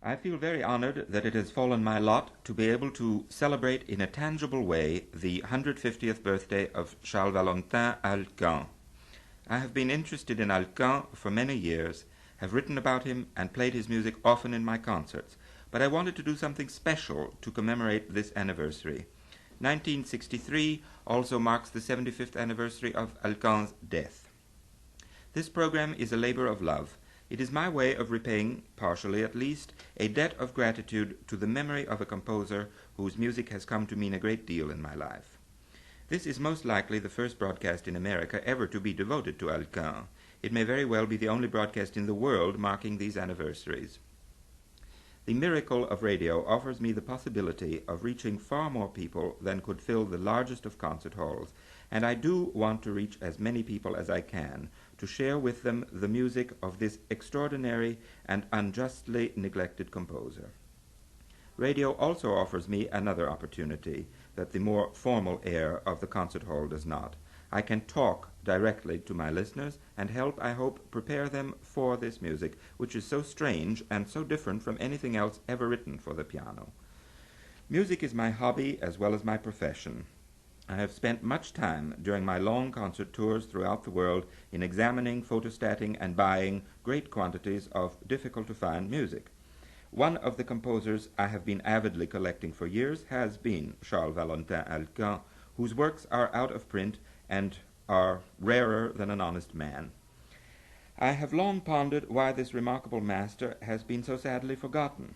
I feel very honored that it has fallen my lot to be able to celebrate in a tangible way the 150th birthday of Charles Valentin Alkan. I have been interested in Alkan for many years, have written about him and played his music often in my concerts, but I wanted to do something special to commemorate this anniversary. 1963 also marks the 75th anniversary of Alkan's death. This program is a labor of love. It is my way of repaying, partially at least, a debt of gratitude to the memory of a composer whose music has come to mean a great deal in my life. This is most likely the first broadcast in America ever to be devoted to Alkan. It may very well be the only broadcast in the world marking these anniversaries. The miracle of radio offers me the possibility of reaching far more people than could fill the largest of concert halls, and I do want to reach as many people as I can, to share with them the music of this extraordinary and unjustly neglected composer. Radio also offers me another opportunity that the more formal air of the concert hall does not. I can talk directly to my listeners and help, I hope, prepare them for this music, which is so strange and so different from anything else ever written for the piano. Music is my hobby as well as my profession. I have spent much time during my long concert tours throughout the world in examining, photostating, and buying great quantities of difficult-to-find music. One of the composers I have been avidly collecting for years has been Charles Valentin Alkan, whose works are out of print and are rarer than an honest man. I have long pondered why this remarkable master has been so sadly forgotten.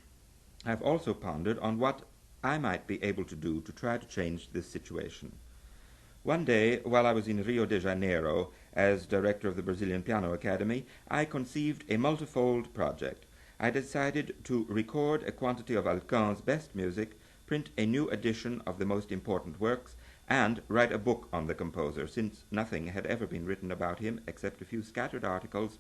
I have also pondered on what I might be able to do to try to change this situation. One day, while I was in Rio de Janeiro as director of the Brazilian Piano Academy, I conceived a multifold project. I decided to record a quantity of Alkan's best music, print a new edition of the most important works, and write a book on the composer, since nothing had ever been written about him except a few scattered articles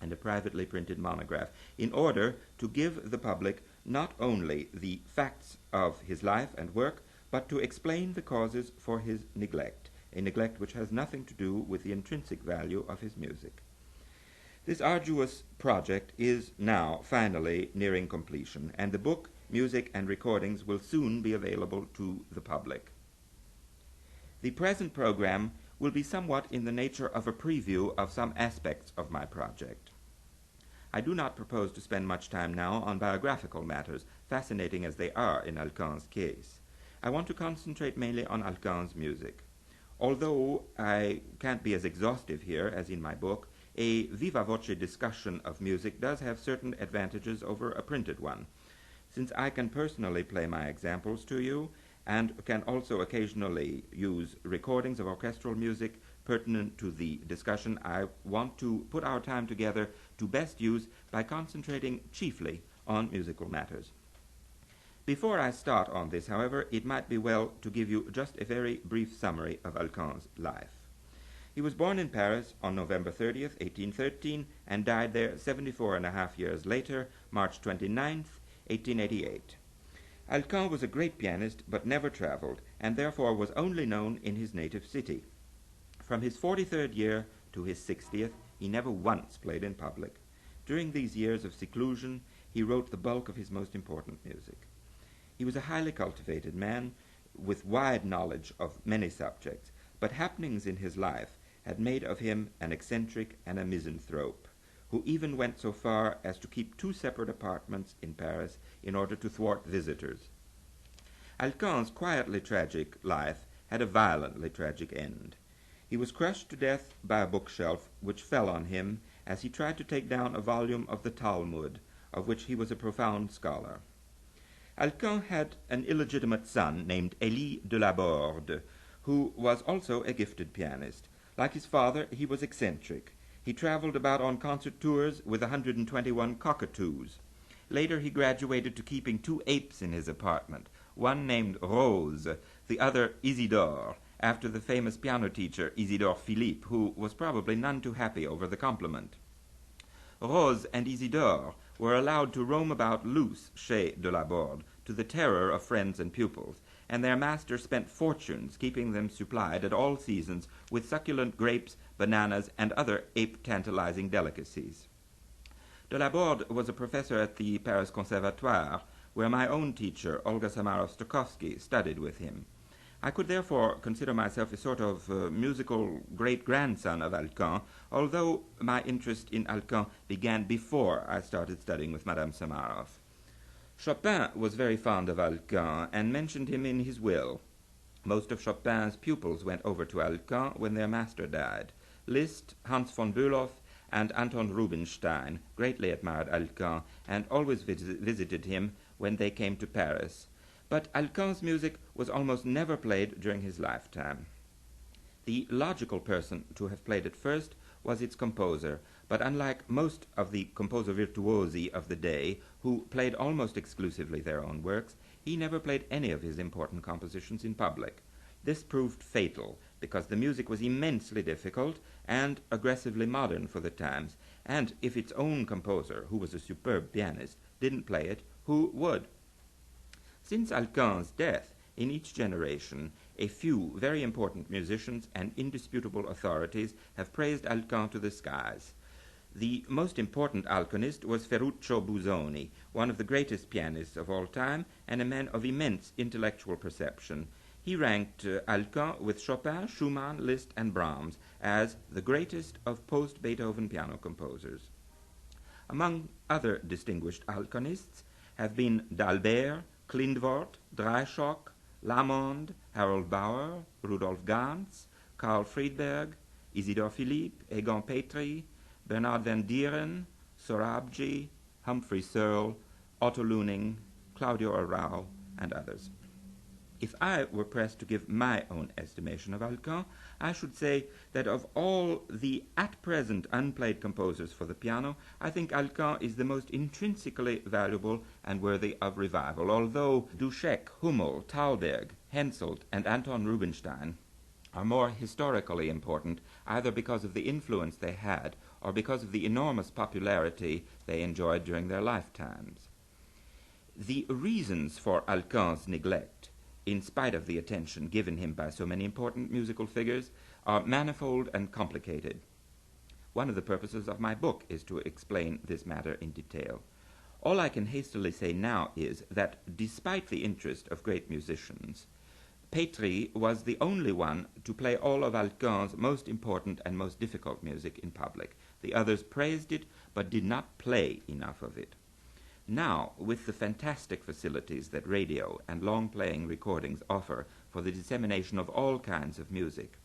and a privately printed monograph, in order to give the public not only the facts of his life and work, but to explain the causes for his neglect, a neglect which has nothing to do with the intrinsic value of his music. This arduous project is now finally nearing completion, and the book, music, and recordings will soon be available to the public. The present program will be somewhat in the nature of a preview of some aspects of my project. I do not propose to spend much time now on biographical matters, fascinating as they are in Alkan's case. I want to concentrate mainly on Alkan's music. Although I can't be as exhaustive here as in my book, a viva voce discussion of music does have certain advantages over a printed one. Since I can personally play my examples to you, and can also occasionally use recordings of orchestral music pertinent to the discussion, I want to put our time together to best use by concentrating chiefly on musical matters. Before I start on this, however, it might be well to give you just a very brief summary of Alkan's life. He was born in Paris on November 30th, 1813, and died there 74.5 years later, March 29th, 1888. Alkan was a great pianist, but never traveled, and therefore was only known in his native city. From his 43rd year to his 60th, he never once played in public. During these years of seclusion, he wrote the bulk of his most important music. He was a highly cultivated man with wide knowledge of many subjects, but happenings in his life had made of him an eccentric and a misanthrope, who even went so far as to keep 2 separate apartments in Paris in order to thwart visitors. Alkan's quietly tragic life had a violently tragic end. He was crushed to death by a bookshelf which fell on him as he tried to take down a volume of the Talmud, of which he was a profound scholar. Alkan had an illegitimate son named Élie de Laborde, who was also a gifted pianist. Like his father, he was eccentric. He traveled about on concert tours with 121 cockatoos. Later he graduated to keeping 2 apes in his apartment, one named Rose, the other Isidore, after the famous piano teacher Isidore Philippe, who was probably none too happy over the compliment. Rose and Isidore were allowed to roam about loose chez de Laborde, to the terror of friends and pupils, and their master spent fortunes keeping them supplied at all seasons with succulent grapes, bananas, and other ape-tantalizing delicacies. De Laborde was a professor at the Paris Conservatoire, where my own teacher, Olga Samarov-Stokowski, studied with him. I could therefore consider myself a sort of musical great-grandson of Alkan, although my interest in Alkan began before I started studying with Madame Samarov. Chopin was very fond of Alkan and mentioned him in his will. Most of Chopin's pupils went over to Alkan when their master died. Liszt, Hans von Bülow, and Anton Rubinstein greatly admired Alkan and always visited him when they came to Paris. But Alkan's music was almost never played during his lifetime. The logical person to have played it first was its composer, but unlike most of the composer virtuosi of the day, who played almost exclusively their own works, he never played any of his important compositions in public. This proved fatal, because the music was immensely difficult and aggressively modern for the times, and if its own composer, who was a superb pianist, didn't play it, who would? Since Alkan's death, in each generation, a few very important musicians and indisputable authorities have praised Alkan to the skies. The most important Alkanist was Ferruccio Busoni, one of the greatest pianists of all time and a man of immense intellectual perception. He ranked Alkan with Chopin, Schumann, Liszt, and Brahms as the greatest of post-Beethoven piano composers. Among other distinguished Alkanists have been d'Albert, Klindworth, Dreischock, Lamond, Harold Bauer, Rudolf Ganz, Karl Friedberg, Isidor Philippe, Egon Petri, Bernard van Dieren, Sorabji, Humphrey Searle, Otto Luning, Claudio Arrau, and others. If I were pressed to give my own estimation of Alkan, I should say that of all the at present unplayed composers for the piano, I think Alkan is the most intrinsically valuable and worthy of revival, although Duschek, Hummel, Thalberg, Henselt, and Anton Rubinstein are more historically important, either because of the influence they had or because of the enormous popularity they enjoyed during their lifetimes. The reasons for Alkan's neglect, in spite of the attention given him by so many important musical figures, are manifold and complicated. One of the purposes of my book is to explain this matter in detail. All I can hastily say now is that, despite the interest of great musicians, Petri was the only one to play all of Alkan's most important and most difficult music in public. The others praised it, but did not play enough of it. Now, with the fantastic facilities that radio and long-playing recordings offer for the dissemination of all kinds of music,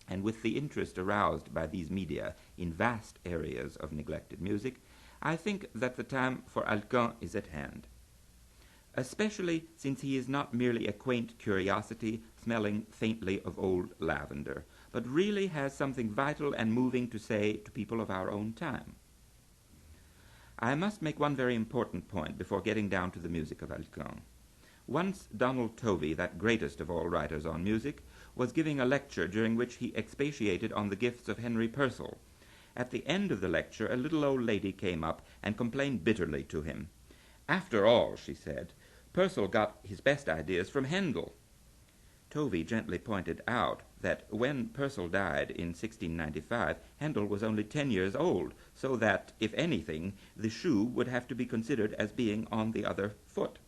and with the interest aroused by these media in vast areas of neglected music, I think that the time for Alkan is at hand, especially since he is not merely a quaint curiosity smelling faintly of old lavender, but really has something vital and moving to say to people of our own time. I must make one very important point before getting down to the music of Alkan. Once Donald Tovey, that greatest of all writers on music, was giving a lecture during which he expatiated on the gifts of Henry Purcell. At the end of the lecture, a little old lady came up and complained bitterly to him. "After all," she said, "Purcell got his best ideas from Handel." Tovey gently pointed out that when Purcell died in 1695, Handel was only 10 years old, so that, if anything, the shoe would have to be considered as being on the other foot.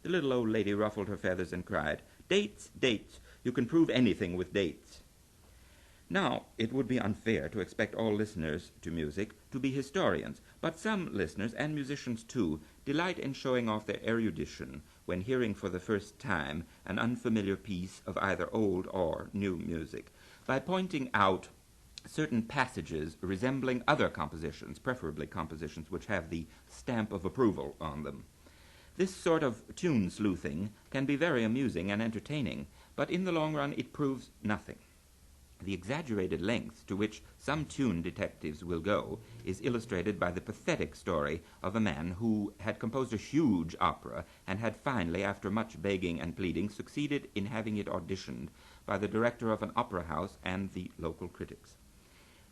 The little old lady ruffled her feathers and cried, "Dates, dates! You can prove anything with dates." Now, it would be unfair to expect all listeners to music to be historians, but some listeners, and musicians too, delight in showing off their erudition when hearing for the first time an unfamiliar piece of either old or new music, by pointing out certain passages resembling other compositions, preferably compositions which have the stamp of approval on them. This sort of tune sleuthing can be very amusing and entertaining, but in the long run it proves nothing. The exaggerated lengths to which some tune detectives will go is illustrated by the pathetic story of a man who had composed a huge opera and had finally, after much begging and pleading, succeeded in having it auditioned by the director of an opera house and the local critics.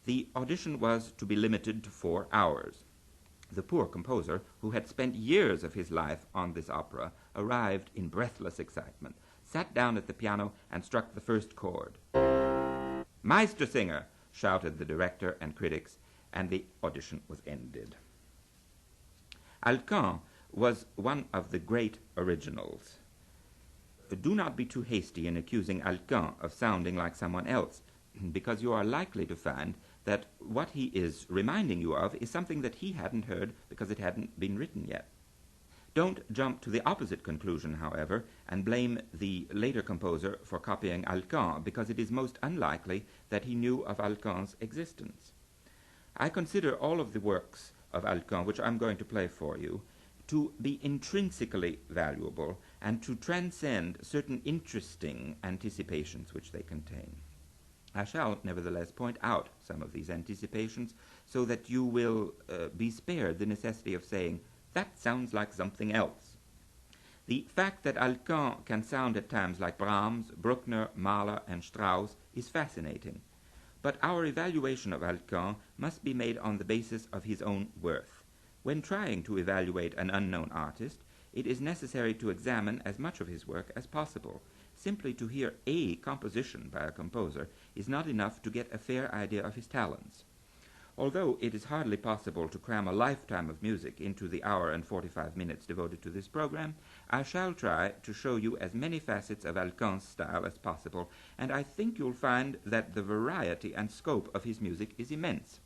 The audition was to be limited to 4 hours. The poor composer, who had spent years of his life on this opera, arrived in breathless excitement, sat down at the piano, and struck the first chord. "Meistersinger!" shouted the director and critics, and the audition was ended. Alkan was one of the great originals. Do not be too hasty in accusing Alkan of sounding like someone else, because you are likely to find that what he is reminding you of is something that he hadn't heard because it hadn't been written yet. Don't jump to the opposite conclusion, however, and blame the later composer for copying Alkan, because it is most unlikely that he knew of Alkan's existence. I consider all of the works of Alkan, which I'm going to play for you, to be intrinsically valuable and to transcend certain interesting anticipations which they contain. I shall nevertheless point out some of these anticipations so that you will be spared the necessity of saying, "That sounds like something else." The fact that Alkan can sound at times like Brahms, Bruckner, Mahler, and Strauss is fascinating, but our evaluation of Alkan must be made on the basis of his own worth. When trying to evaluate an unknown artist, it is necessary to examine as much of his work as possible. Simply to hear a composition by a composer is not enough to get a fair idea of his talents. Although it is hardly possible to cram a lifetime of music into the hour and 45 minutes devoted to this program, I shall try to show you as many facets of Alkan's style as possible, and I think you'll find that the variety and scope of his music is immense.